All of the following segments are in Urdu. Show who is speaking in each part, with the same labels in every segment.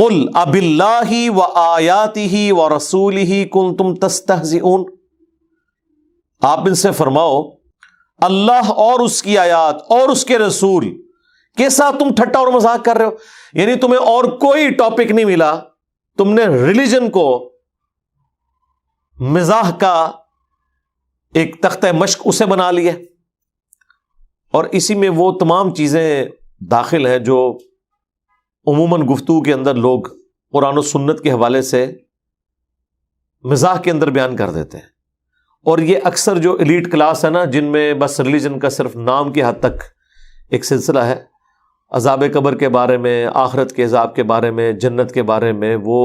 Speaker 1: قل اب اللہ و آیاتہ و رسولہ کنتم تستہزئون، آپ ان سے فرماؤ اللہ اور اس کی آیات اور اس کے رسول کے ساتھ تم ٹھٹا اور مذاق کر رہے ہو، یعنی تمہیں اور کوئی ٹاپک نہیں ملا، تم نے ریلیجن کو مزاح کا ایک تختہ مشق اسے بنا لیا، اور اسی میں وہ تمام چیزیں داخل ہیں جو عموماً گفتگو کے اندر لوگ قرآن و سنت کے حوالے سے مزاح کے اندر بیان کر دیتے ہیں، اور یہ اکثر جو ایلیٹ کلاس ہے نا، جن میں بس ریلیجن کا صرف نام کی حد تک ایک سلسلہ ہے، عذاب قبر کے بارے میں، آخرت کے عذاب کے بارے میں، جنت کے بارے میں وہ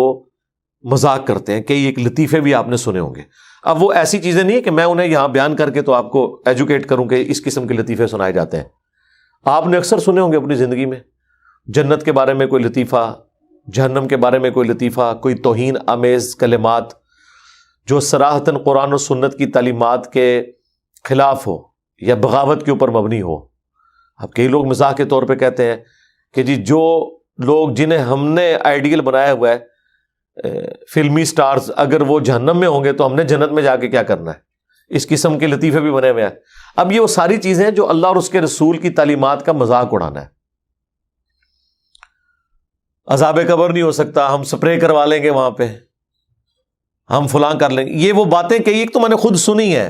Speaker 1: مذاق کرتے ہیں۔ کئی ایک لطیفے بھی آپ نے سنے ہوں گے۔ اب وہ ایسی چیزیں نہیں ہے کہ میں انہیں یہاں بیان کر کے تو آپ کو ایجوکیٹ کروں کہ اس قسم کے لطیفے سنائے جاتے ہیں، آپ نے اکثر سنے ہوں گے اپنی زندگی میں، جنت کے بارے میں کوئی لطیفہ، جہنم کے بارے میں کوئی لطیفہ، کوئی توہین آمیز کلمات جو صراحتاً قرآن و سنت کی تعلیمات کے خلاف ہو یا بغاوت کے اوپر مبنی ہو۔ اب کئی لوگ مزاح کے طور پہ کہتے ہیں کہ جی جو لوگ جنہیں ہم نے آئیڈیل بنایا ہوا ہے فلمی سٹارز، اگر وہ جہنم میں ہوں گے تو ہم نے جنت میں جا کے کیا کرنا ہے، اس قسم کے لطیفے بھی بنے ہوئے ہیں۔ اب یہ وہ ساری چیزیں جو اللہ اور اس کے رسول کی تعلیمات کا مذاق اڑانا ہے۔ عذاب قبر نہیں ہو سکتا، ہم سپرے کروا لیں گے وہاں پہ، ہم فلاں کر لیں گے، یہ وہ باتیں کئی ایک تو میں نے خود سنی ہے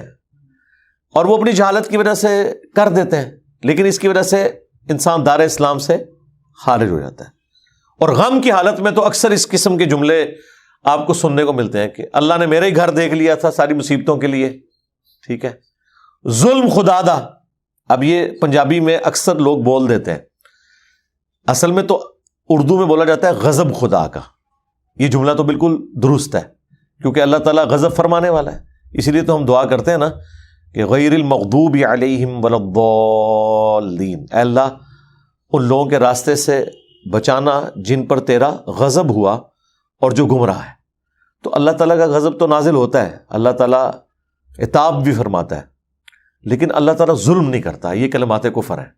Speaker 1: اور وہ اپنی جہالت کی وجہ سے کر دیتے ہیں، لیکن اس کی وجہ سے انسان دار اسلام سے خارج ہو جاتا ہے۔ اور غم کی حالت میں تو اکثر اس قسم کے جملے آپ کو سننے کو ملتے ہیں کہ اللہ نے میرا ہی گھر دیکھ لیا تھا ساری مصیبتوں کے لیے، ٹھیک ہے، ظلم خدا دا۔ اب یہ پنجابی میں اکثر لوگ بول دیتے ہیں، اصل میں تو اردو میں بولا جاتا ہے غضب خدا کا۔ یہ جملہ تو بالکل درست ہے کیونکہ اللہ تعالیٰ غضب فرمانے والا ہے، اسی لیے تو ہم دعا کرتے ہیں نا کہ غیر المغضوب علیہم ولا الضالین، اے اللہ ان لوگوں کے راستے سے بچانا جن پر تیرا غضب ہوا اور جو گمراہ ہے۔ تو اللہ تعالیٰ کا غضب تو نازل ہوتا ہے، اللہ تعالیٰ عتاب بھی فرماتا ہے، لیکن اللہ تعالیٰ ظلم نہیں کرتا۔ یہ کلمات کفر ہیں۔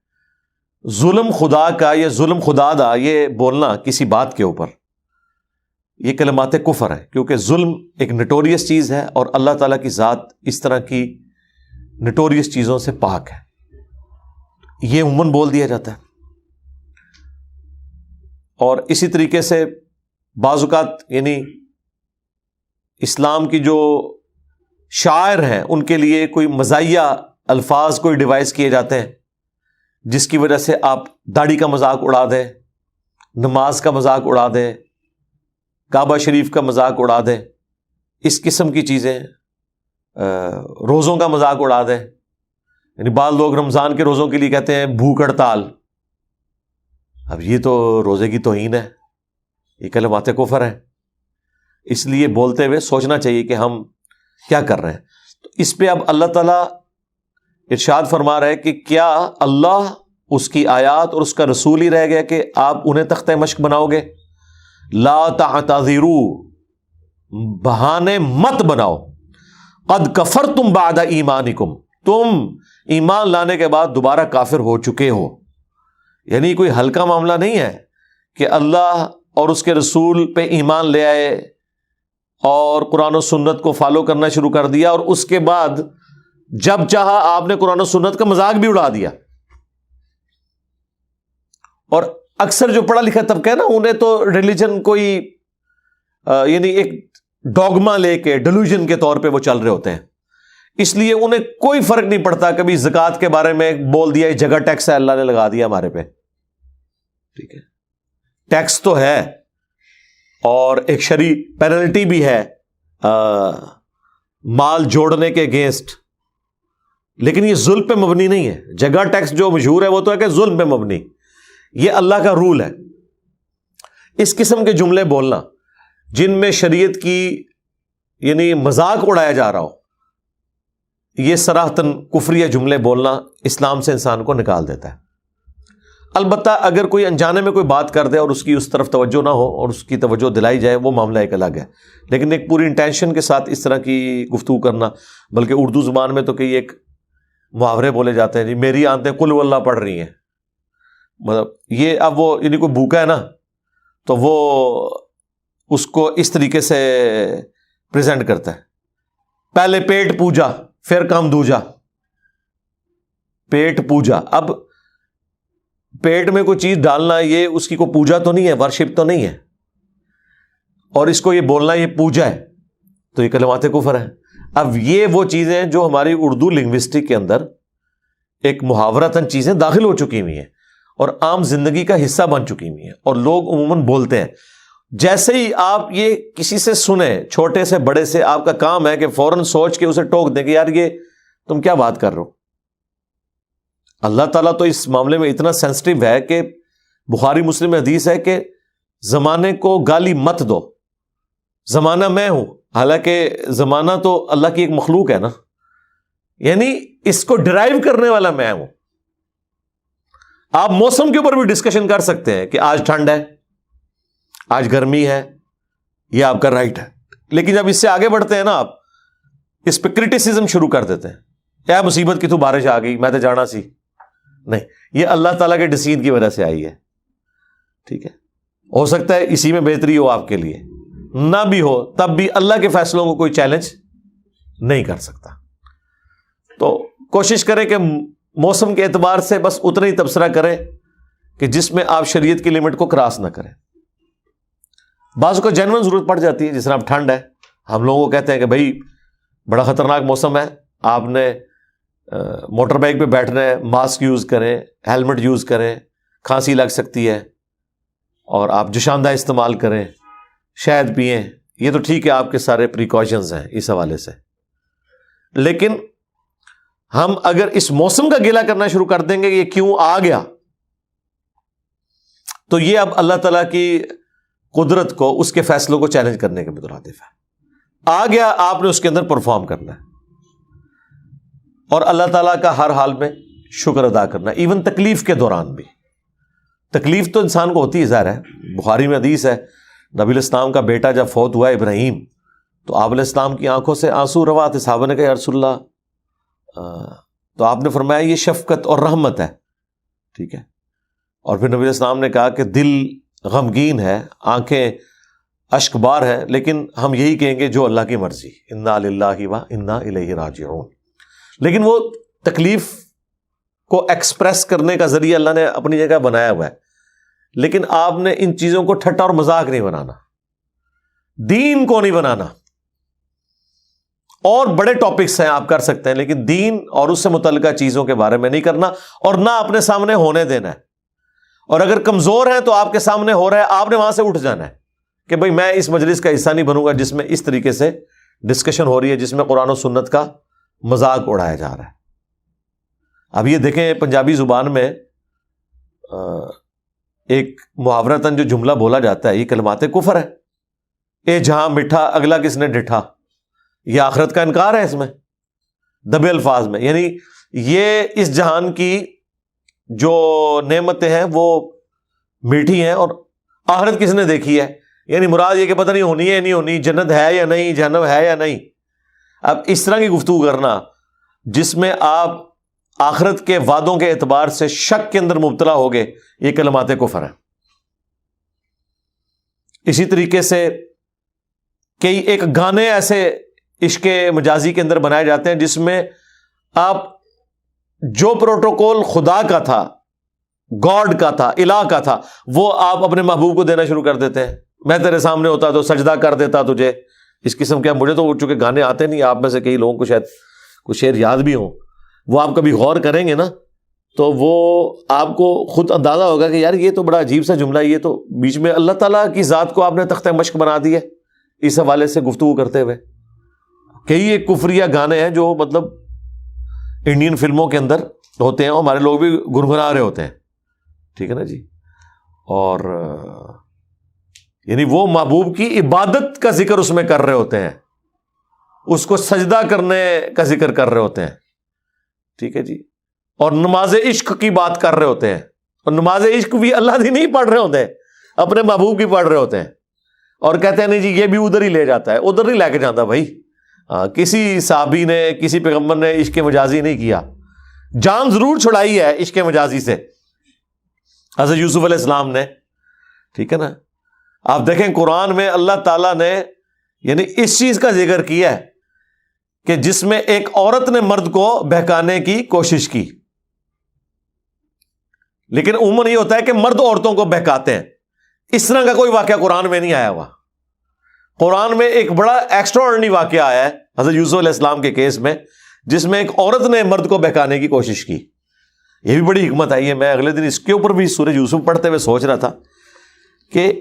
Speaker 1: ظلم خدا کا یا ظلم خدا دا یہ بولنا کسی بات کے اوپر، یہ کلمات کفر ہے، کیونکہ ظلم ایک نٹوریس چیز ہے اور اللہ تعالیٰ کی ذات اس طرح کی نٹوریس چیزوں سے پاک ہے، یہ عموماً بول دیا جاتا ہے۔ اور اسی طریقے سے بعض اوقات یعنی اسلام کی جو شاعر ہیں ان کے لیے کوئی مزاحیہ الفاظ کوئی ڈیوائز کیے جاتے ہیں جس کی وجہ سے آپ داڑھی کا مذاق اڑا دیں، نماز کا مذاق اڑا دیں، کعبہ شریف کا مذاق اڑا دیں، اس قسم کی چیزیں، روزوں کا مذاق اڑا دیں۔ یعنی بعض لوگ رمضان کے روزوں کے لیے کہتے ہیں بھوک ہڑتال، اب یہ تو روزے کی توہین ہے، یہ کلمات کفر ہیں۔ اس لیے بولتے ہوئے سوچنا چاہیے کہ ہم کیا کر رہے ہیں۔ تو اس پہ اب اللہ تعالیٰ ارشاد فرما رہا ہے کہ کیا اللہ، اس کی آیات اور اس کا رسول ہی رہ گیا کہ آپ انہیں تختہ مشق بناؤ گے؟ لا تعتذروا، بہانے مت بناؤ، قد کفرتم بعد ایمانکم، تم ایمان لانے کے بعد دوبارہ کافر ہو چکے ہو۔ یعنی کوئی ہلکا معاملہ نہیں ہے کہ اللہ اور اس کے رسول پہ ایمان لے آئے اور قرآن و سنت کو فالو کرنا شروع کر دیا اور اس کے بعد جب چاہا آپ نے قرآن و سنت کا مذاق بھی اڑا دیا۔ اور اکثر جو پڑھا لکھا طبقہ ہے نا، انہیں تو ریلیجن کوئی یعنی ایک ڈوگما لے کے ڈیلوژن کے طور پہ وہ چل رہے ہوتے ہیں، اس لیے انہیں کوئی فرق نہیں پڑتا۔ کبھی زکوٰۃ کے بارے میں بول دیا، یہ جگہ ٹیکس ہے، اللہ نے لگا دیا ہمارے پہ، ٹھیک ہے، ٹیکس تو ہے اور ایک شرعی پینلٹی بھی ہے مال جوڑنے کے اگینسٹ، لیکن یہ ظلم پہ مبنی نہیں ہے۔ جگہ ٹیکس جو مشہور ہے وہ تو ہے کہ ظلم پہ مبنی، یہ اللہ کا رول ہے۔ اس قسم کے جملے بولنا جن میں شریعت کی یعنی مذاق اڑایا جا رہا ہو، یہ صراحتاً کفریہ جملے بولنا اسلام سے انسان کو نکال دیتا ہے۔ البتہ اگر کوئی انجانے میں کوئی بات کر دے اور اس کی اس طرف توجہ نہ ہو اور اس کی توجہ دلائی جائے، وہ معاملہ ایک الگ ہے، لیکن ایک پوری انٹینشن کے ساتھ اس طرح کی گفتگو کرنا، بلکہ اردو زبان میں تو کئی ایک محاورے بولے جاتے ہیں، جی میری آنتیں قل واللہ پڑھ رہی ہیں، مطلب یہ اب وہ یعنی کوئی بھوکا ہے نا تو وہ اس کو اس طریقے سے پریزنٹ کرتا ہے، پہلے پیٹ پوجا پھر کام دوجا، پیٹ پوجا۔ اب پیٹ میں کوئی چیز ڈالنا یہ اس کی کوئی پوجا تو نہیں ہے، ورشپ تو نہیں ہے، اور اس کو یہ بولنا یہ پوجا ہے، تو یہ کلمات کفر ہیں۔ اب یہ وہ چیزیں جو ہماری اردو لنگوسٹک کے اندر ایک محاورتاً چیزیں داخل ہو چکی ہوئی ہیں اور عام زندگی کا حصہ بن چکی ہوئی ہیں، اور لوگ عموماً بولتے ہیں۔ جیسے ہی آپ یہ کسی سے سنیں، چھوٹے سے بڑے سے، آپ کا کام ہے کہ فوراً سوچ کے اسے ٹوک دیں کہ یار یہ تم کیا بات کر رہے ہو۔ اللہ تعالیٰ تو اس معاملے میں اتنا سینسٹیو ہے کہ بخاری مسلم میں حدیث ہے کہ زمانے کو گالی مت دو، زمانہ میں ہوں، حالانکہ زمانہ تو اللہ کی ایک مخلوق ہے نا، یعنی اس کو ڈرائیو کرنے والا میں ہوں۔ آپ موسم کے اوپر بھی ڈسکشن کر سکتے ہیں کہ آج ٹھنڈ ہے، آج گرمی ہے، یہ آپ کا رائٹ ہے، لیکن جب اس سے آگے بڑھتے ہیں نا، آپ اس پہ کرٹیسزم شروع کر دیتے ہیں، کیا مصیبت کی تو بارش آ گئی، میں تو جانا سی نہیں، یہ اللہ تعالیٰ کے ڈسیزن کی وجہ سے آئی ہے، ٹھیک ہے۔ ہو سکتا ہے اسی میں بہتری ہو آپ کے لیے، نہ بھی ہو تب بھی اللہ کے فیصلوں کو کوئی چیلنج نہیں کر سکتا۔ تو کوشش کریں کہ موسم کے اعتبار سے بس اتنا ہی تبصرہ کریں کہ جس میں آپ شریعت کی لمٹ کو کراس نہ کریں۔ بعض کو جینوئن ضرورت پڑ جاتی ہے، جس طرح اب ٹھنڈ ہے، ہم لوگوں کو کہتے ہیں کہ بھائی بڑا خطرناک موسم ہے، آپ نے موٹر بائک پہ بیٹھنا ہے، ماسک یوز کریں، ہیلمٹ یوز کریں، کھانسی لگ سکتی ہے، اور آپ جوشاندہ استعمال کریں، شہد پئیں، یہ تو ٹھیک ہے، آپ کے سارے پریکاشنز ہیں اس حوالے سے۔ لیکن ہم اگر اس موسم کا گیلا کرنا شروع کر دیں گے کہ یہ کیوں آ گیا، تو یہ اب اللہ تعالیٰ کی قدرت کو، اس کے فیصلوں کو چیلنج کرنے کے مترادف ہے۔ آ گیا، آپ نے اس کے اندر پرفارم کرنا ہے، اور اللہ تعالیٰ کا ہر حال میں شکر ادا کرنا ہے، ایون تکلیف کے دوران بھی۔ تکلیف تو انسان کو ہوتی ہے، ظاہر ہے، بخاری میں حدیث ہے، نبی علیہ السلام کا بیٹا جب فوت ہوا ابراہیم، تو آپ علیہ السلام کی آنکھوں سے آنسو روا تھے، صحابہ نے کہا یا رسول اللہ، تو آپ نے فرمایا یہ شفقت اور رحمت ہے، ٹھیک ہے۔ اور پھر نبی علیہ السلام نے کہا کہ دل غمگین ہے، آنکھیں اشک بار ہے، لیکن ہم یہی کہیں گے جو اللہ کی مرضی، انا للہ و انا الیہ راجعون۔ لیکن وہ تکلیف کو ایکسپریس کرنے کا ذریعہ اللہ نے اپنی جگہ بنایا ہوا ہے، لیکن آپ نے ان چیزوں کو ٹھٹا اور مذاق نہیں بنانا، دین کو نہیں بنانا۔ اور بڑے ٹاپکس ہیں آپ کر سکتے ہیں، لیکن دین اور اس سے متعلقہ چیزوں کے بارے میں نہیں کرنا، اور نہ اپنے سامنے ہونے دینا ہے۔ اور اگر کمزور ہیں تو آپ کے سامنے ہو رہا ہے، آپ نے وہاں سے اٹھ جانا ہے کہ بھئی میں اس مجلس کا حصہ نہیں بنوں گا جس میں اس طریقے سے ڈسکشن ہو رہی ہے، جس میں قرآن و سنت کا مذاق اڑایا جا رہا ہے۔ اب یہ دیکھیں پنجابی زبان میں ایک محاورتاً جو جملہ بولا جاتا ہے، یہ کلمات کفر ہے۔ اے جہاں مٹھا اگلا کس نے ڈٹھا، یہ آخرت کا انکار ہے اس میں، دبے الفاظ میں، یعنی یہ اس جہان کی جو نعمتیں ہیں وہ میٹھی ہیں، اور آخرت کس نے دیکھی ہے، یعنی مراد یہ کہ پتہ نہیں ہونی ہے نہیں ہونی، جنت ہے یا نہیں، جہنم ہے یا نہیں۔ اب اس طرح کی گفتگو کرنا جس میں آپ آخرت کے وعدوں کے اعتبار سے شک کے اندر مبتلا ہوگے، یہ کلمات کفر ہیں۔ اسی طریقے سے کئی ایک گانے ایسے عشق مجازی کے اندر بنائے جاتے ہیں جس میں آپ جو پروٹوکول خدا کا تھا، گاڈ کا تھا، الہ کا تھا، وہ آپ اپنے محبوب کو دینا شروع کر دیتے ہیں۔ میں تیرے سامنے ہوتا تو سجدہ کر دیتا تجھے، اس قسم کے۔ مجھے تو چونکہ گانے آتے نہیں، آپ میں سے کئی لوگوں کو شاید کچھ شعر یاد بھی ہوں، وہ آپ کبھی غور کریں گے نا تو وہ آپ کو خود اندازہ ہوگا کہ یار یہ تو بڑا عجیب سا جملہ، یہ تو بیچ میں اللہ تعالیٰ کی ذات کو آپ نے تختہ مشق بنا دی ہے اس حوالے سے گفتگو کرتے ہوئے۔ کئی ایک کفریہ گانے ہیں جو مطلب انڈین فلموں کے اندر ہوتے ہیں، اور ہمارے لوگ بھی گنگنا رہے ہوتے ہیں، ٹھیک ہے نا جی۔ اور یعنی وہ محبوب کی عبادت کا ذکر اس میں کر رہے ہوتے ہیں، اس کو سجدہ کرنے کا ذکر کر رہے ہوتے ہیں، ٹھیک ہے جی۔ اور نماز عشق کی بات کر رہے ہوتے ہیں، اور نماز عشق بھی اللہ دی نہیں پڑھ رہے ہوتے ہیں، اپنے محبوب کی پڑھ رہے ہوتے ہیں، اور کہتے ہیں نہیں جی یہ بھی ادھر ہی لے جاتا ہے، ادھر نہیں لے کے جاتا بھائی۔ کسی صحابی نے، کسی پیغمبر نے عشق مجازی نہیں کیا، جان ضرور چھڑائی ہے عشق مجازی سے، حضرت یوسف علیہ السلام نے، ٹھیک ہے نا۔ آپ دیکھیں قرآن میں اللہ تعالیٰ نے یعنی اس چیز کا ذکر کیا ہے کہ جس میں ایک عورت نے مرد کو بہکانے کی کوشش کی، لیکن عموماً یہ ہوتا ہے کہ مرد عورتوں کو بہکاتے ہیں. اس طرح کا کوئی واقعہ قرآن میں نہیں آیا ہوا. قرآن میں ایک بڑا ایکسٹرا آرڈنری واقعہ آیا ہے حضرت یوسف علیہ السلام کے کیس میں، جس میں ایک عورت نے مرد کو بہکانے کی کوشش کی. یہ بھی بڑی حکمت آئی ہے. میں اگلے دن اس کے اوپر بھی سورہ یوسف پڑھتے ہوئے سوچ رہا تھا کہ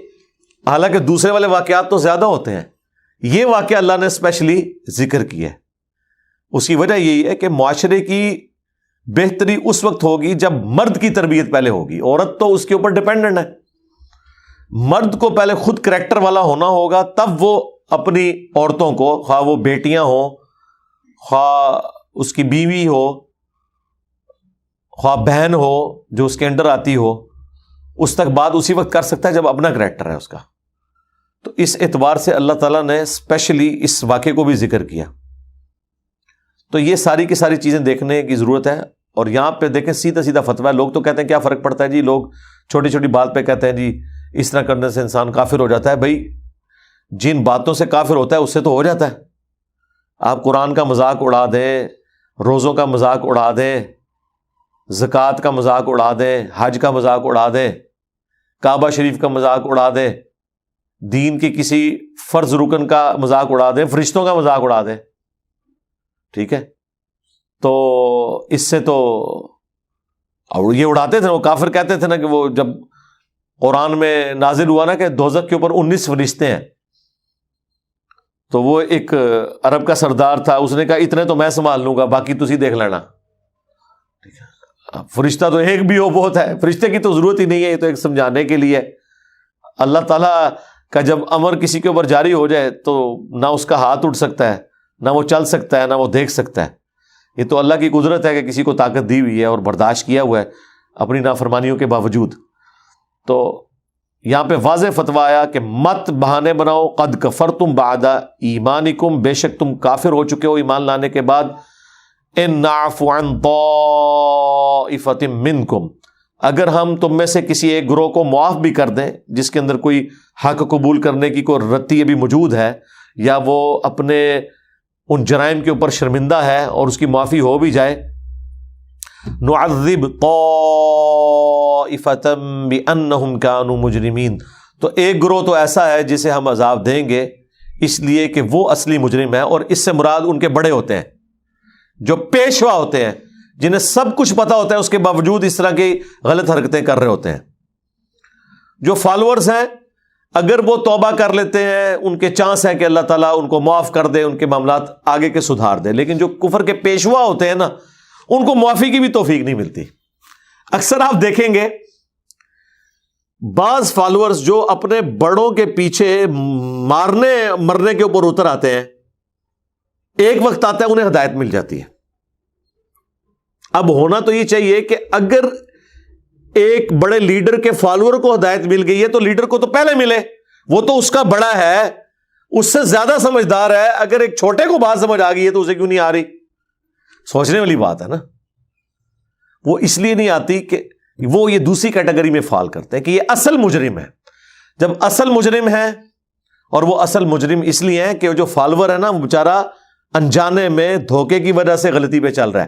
Speaker 1: حالانکہ دوسرے والے واقعات تو زیادہ ہوتے ہیں، یہ واقعہ اللہ نے اسپیشلی ذکر کیا ہے. اس کی وجہ یہی ہے کہ معاشرے کی بہتری اس وقت ہوگی جب مرد کی تربیت پہلے ہوگی. عورت تو اس کے اوپر ڈیپینڈنٹ ہے. مرد کو پہلے خود کریکٹر والا ہونا ہوگا، تب وہ اپنی عورتوں کو، خواہ وہ بیٹیاں ہوں، خواہ اس کی بیوی ہو، خواہ بہن ہو جو اس کے انڈر آتی ہو، اس تک بات اسی وقت کر سکتا ہے جب اپنا کریکٹر ہے اس کا. تو اس اعتبار سے اللہ تعالیٰ نے اسپیشلی اس واقعے کو بھی ذکر کیا. تو یہ ساری کی ساری چیزیں دیکھنے کی ضرورت ہے. اور یہاں پہ دیکھیں سیدھا سیدھا فتویٰ ہے. لوگ تو کہتے ہیں کیا فرق پڑتا ہے جی، لوگ چھوٹی چھوٹی بات پہ کہتے ہیں جی اس طرح کرنے سے انسان کافر ہو جاتا ہے. بھائی جن باتوں سے کافر ہوتا ہے اس سے تو ہو جاتا ہے. آپ قرآن کا مذاق اڑا دیں، روزوں کا مذاق اڑا دیں، زکوٰۃ کا مذاق اڑا دیں، حج کا مذاق اڑا دیں، کعبہ شریف کا مذاق اڑا دیں، دین کے کسی فرض رکن کا مذاق اڑا دیں، فرشتوں کا مذاق اڑا دیں، ٹھیک ہے. تو اس سے تو اور یہ اڑاتے تھے، وہ کافر کہتے تھے نا کہ وہ جب قرآن میں نازل ہوا نا کہ دوزخ کے اوپر 19 فرشتے ہیں، تو وہ ایک عرب کا سردار تھا، اس نے کہا اتنے تو میں سنبھال لوں گا، باقی تسی دیکھ لینا. فرشتہ تو ایک بھی ہو بہت ہے، فرشتے کی تو ضرورت ہی نہیں ہے، یہ تو ایک سمجھانے کے لیے. اللہ تعالیٰ کا جب امر کسی کے اوپر جاری ہو جائے تو نہ اس کا ہاتھ اٹھ سکتا ہے، نہ وہ چل سکتا ہے، نہ وہ دیکھ سکتا ہے. یہ تو اللہ کی قدرت ہے کہ کسی کو طاقت دی ہوئی ہے اور برداشت کیا ہوا ہے اپنی نافرمانیوں کے باوجود. تو یہاں پہ واضح فتویٰ آیا کہ مت بہانے بناؤ، قد کفرتم بعد ایمانکم، بے شک تم کافر ہو چکے ہو ایمان لانے کے بعد. ان نعفو عن طائفۃ منکم، اگر ہم تم میں سے کسی ایک گروہ کو معاف بھی کر دیں جس کے اندر کوئی حق قبول کرنے کی کوئی رتی ابھی موجود ہے، یا وہ اپنے ان جرائم کے اوپر شرمندہ ہے اور اس کی معافی ہو بھی جائے، نعذب طائفۃ بانہم کانوا مجرمین، تو ایک گروہ تو ایسا ہے جسے ہم عذاب دیں گے اس لیے کہ وہ اصلی مجرم ہے. اور اس سے مراد ان کے بڑے ہوتے ہیں جو پیشوا ہوتے ہیں، جنہیں سب کچھ پتا ہوتا ہے اس کے باوجود اس طرح کی غلط حرکتیں کر رہے ہوتے ہیں. جو فالوورز ہیں اگر وہ توبہ کر لیتے ہیں ان کے چانس ہے کہ اللہ تعالیٰ ان کو معاف کر دے، ان کے معاملات آگے کے سدھار دے. لیکن جو کفر کے پیشوا ہوتے ہیں نا، ان کو معافی کی بھی توفیق نہیں ملتی. اکثر آپ دیکھیں گے بعض فالوورز جو اپنے بڑوں کے پیچھے مارنے مرنے کے اوپر اتر آتے ہیں، ایک وقت آتا ہے انہیں ہدایت مل جاتی ہے. اب ہونا تو یہ چاہیے کہ اگر ایک بڑے لیڈر کے فالوور کو ہدایت مل گئی ہے تو لیڈر کو تو پہلے ملے، وہ تو اس کا بڑا ہے، اس سے زیادہ سمجھدار ہے. اگر ایک چھوٹے کو بات سمجھ آ گئی ہے تو اسے کیوں نہیں آ رہی؟ سوچنے والی بات ہے نا. وہ اس لیے نہیں آتی کہ وہ یہ دوسری کیٹیگری میں فال کرتے ہیں کہ یہ اصل مجرم ہے. جب اصل مجرم ہے، اور وہ اصل مجرم اس لیے ہے کہ جو فالوور ہے نا وہ بیچارہ انجانے میں دھوکے کی وجہ سے غلطی پہ چل رہا ہے.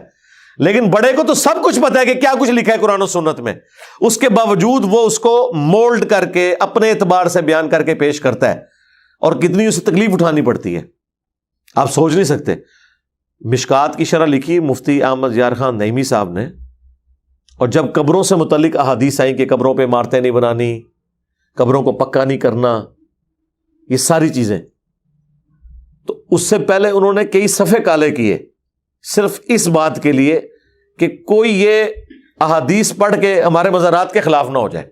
Speaker 1: لیکن بڑے کو تو سب کچھ پتا ہے کہ کیا کچھ لکھا ہے قرآن و سنت میں، اس کے باوجود وہ اس کو مولڈ کر کے اپنے اعتبار سے بیان کر کے پیش کرتا ہے، اور کتنی اسے تکلیف اٹھانی پڑتی ہے آپ سوچ نہیں سکتے. مشکات کی شرح لکھی مفتی احمد یار خان نعیمی صاحب نے، اور جب قبروں سے متعلق احادیث آئیں کہ قبروں پہ عمارتیں نہیں بنانی، قبروں کو پکا نہیں کرنا، یہ ساری چیزیں، تو اس سے پہلے انہوں نے کئی صفحے کالے کیے صرف اس بات کے لیے کہ کوئی یہ احادیث پڑھ کے ہمارے مزارات کے خلاف نہ ہو جائے.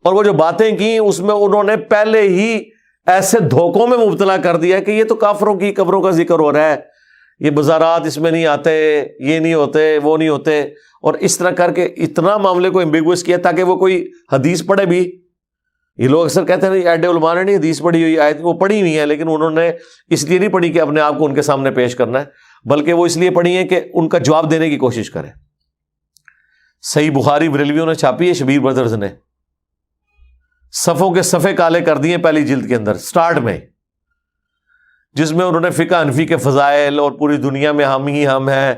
Speaker 1: اور وہ جو باتیں کی اس میں انہوں نے پہلے ہی ایسے دھوکوں میں مبتلا کر دیا کہ یہ تو کافروں کی قبروں کا ذکر ہو رہا ہے، یہ مزارات اس میں نہیں آتے، یہ نہیں ہوتے، وہ نہیں ہوتے، اور اس طرح کر کے اتنا معاملے کو ایمبیگوس کیا تاکہ وہ کوئی حدیث پڑھے بھی. یہ لوگ اکثر کہتے ہیں ایڈ علماء نے نہیں حدیث پڑھی ہوئی، آیت وہ پڑھی ہوئی ہیں، لیکن انہوں نے اس لیے نہیں پڑھی کہ اپنے آپ کو ان کے سامنے پیش کرنا ہے، بلکہ وہ اس لیے پڑھی ہیں کہ ان کا جواب دینے کی کوشش کریں. صحیح بخاری بریلویوں نے چھاپی ہے، شبیر بردرز نے. صفوں کے صفے کالے کر دیے پہلی جلد کے اندر سٹارٹ میں، جس میں انہوں نے فقہ حنفی کے فضائل اور پوری دنیا میں ہم ہی ہم ہیں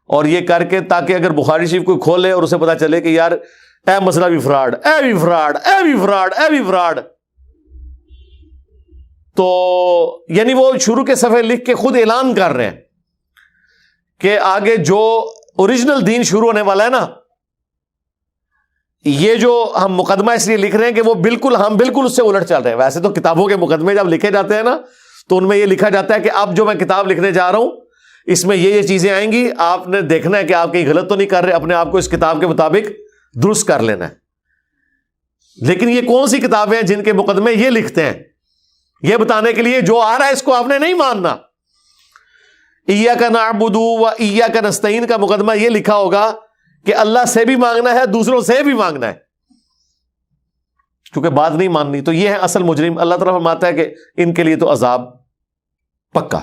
Speaker 1: اور یہ کر کے، تاکہ اگر بخاری شریف کوئی کھولے اور اسے پتا چلے کہ یار اے مسئلہ بھی فراڈ، اے بھی فراڈ، اے بھی فراڈ، اے بھی فراڈ، تو یعنی وہ شروع کے صفحے لکھ کے خود اعلان کر رہے ہیں کہ آگے جو اوریجنل دین شروع ہونے والا ہے نا، یہ جو ہم مقدمہ اس لیے لکھ رہے ہیں کہ وہ ہم بالکل اس سے الٹ چل رہے ہیں۔ ویسے تو کتابوں کے مقدمے جب لکھے جاتے ہیں نا تو ان میں یہ لکھا جاتا ہے کہ اب جو میں کتاب لکھنے جا رہا ہوں اس میں یہ چیزیں آئیں گی، آپ نے دیکھنا ہے کہ آپ کہیں غلط تو نہیں کر رہے، اپنے آپ کو اس کتاب کے مطابق درست کر لینا ہے۔ لیکن یہ کون سی کتابیں ہیں جن کے مقدمے یہ لکھتے ہیں؟ یہ بتانے کے لیے جو آ رہا ہے اس کو آپ نے نہیں ماننا۔ ایاک نعبد و ایاک نستعین کا مقدمہ یہ لکھا ہوگا کہ اللہ سے بھی مانگنا ہے، دوسروں سے بھی مانگنا ہے، کیونکہ بات نہیں ماننی۔ تو یہ ہے اصل مجرم۔ اللہ تعالیٰ فرماتا ہے کہ ان کے لیے تو عذاب پکا۔